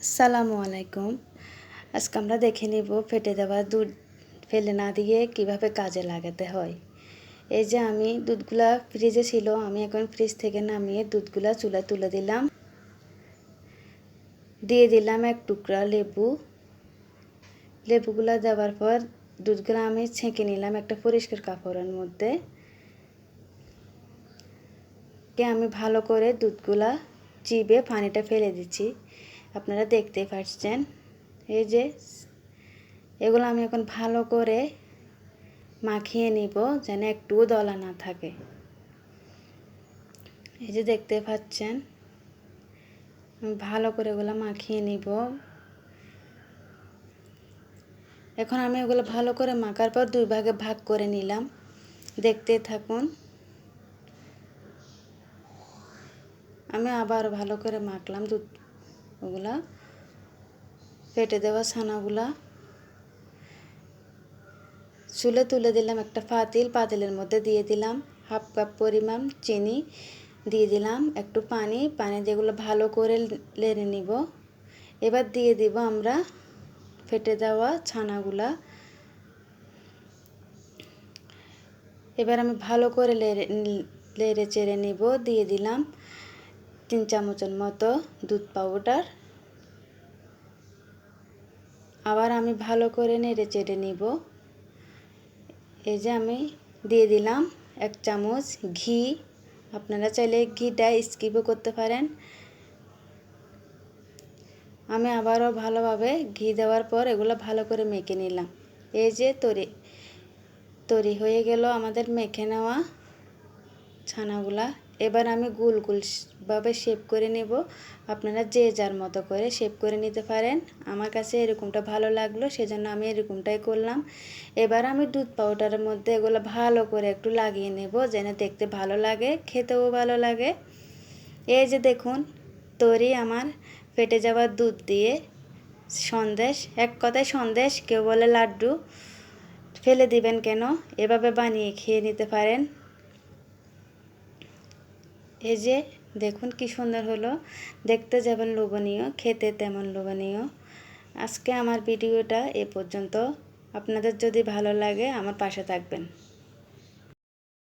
আসসালামু আলাইকুম। আজকে আমরা দেখে নিব ফেটে যাওয়া দুধ ফেলে না দিয়ে কিভাবে কাজে লাগাতে হয়। এই যে আমি দুধগুলা ফ্রিজে ছিল, আমি এখন ফ্রিজ থেকে নামিয়ে দুধগুলা চুলায় তুলে দিলাম। দিয়ে দিলাম এক টুকরা লেবু। লেবুগুলা দেওয়ার পর দুধগুলা আমি ছেঁকে নিলাম একটা পরিষ্কার কাপড়ের মধ্যে। আমি ভালো করে দুধগুলা চিবে পানিটা ফেলে দিচ্ছি। আপনারা দেখতে পাচ্ছেন। এই যে এগুলো আমি এখন ভালো করে মাখিয়ে নিব যেন একটুও দলা না থাকে। এই যে দেখতে পাচ্ছেন, ভালো করে এগুলো মাখিয়ে নিব। এখন আমি এগুলো ভালো করে মাখার পর দুই ভাগে ভাগ করে নিলাম। দেখতে থাকুন। আমি আবার ভালো করে মাখলাম দুধ ওগুলা ফেটে দেওয়া ছানাগুলা। চুলে তুলে দিলাম একটা পাতিলের মধ্যে দিয়ে দিলাম হাফ কাপ পরিমাণ চিনি, দিয়ে দিলাম একটু পানি যেগুলো ভালো করে নেড়ে নিব। এবার দিয়ে দিব আমরা ফেটে দেওয়া ছানাগুলা। এবার আমি ভালো করে নেড়ে চেড়ে নিব। দিয়ে দিলাম 3 চামচের মতো দুধ পাউডার। আবার আমি ভালো করে নেড়ে চেড়ে নিব। এই যে আমি দিয়ে দিলাম 1 চামচ ঘি। আপনারা চাইলে ঘিটা স্কিপও করতে পারেন। আমি আবারও ভালোভাবে ঘি দেওয়ার পর এগুলো ভালো করে মেখে নিলাম। এই যে তৈরি হয়ে গেল আমাদের মেখে নেওয়া ছানাগুলা। এবার আমি গোল ভাবে শেপ করে নেব। আপনারা যে যার মতো করে শেপ করে নিতে পারেন। আমার কাছে এরকমটা ভালো লাগলো, সেজন্য আমি এরকমটাই করলাম। এবার আমি দুধ পাউডারের মধ্যে এগুলো ভালো করে একটু লাগিয়ে নেব যেন দেখতে ভালো লাগে, খেতেও ভালো লাগে। এই যে দেখুন, তৈরি আমার ফেটে যাওয়া দুধ দিয়ে সন্দেশ। এক কথায় সন্দেশ, কেউ বলে লাড্ডু। ফেলে দিবেন কেন, এভাবে বানিয়ে খেয়ে নিতে পারেন। এই যে দেখুন কি সুন্দর হলো, দেখতে যেমন লোভনীয় খেতে তেমন লোভনীয়। আজকে আমার ভিডিওটা এ পর্যন্ত। আপনাদের যদি ভালো লাগে আমার পাশে থাকবেন।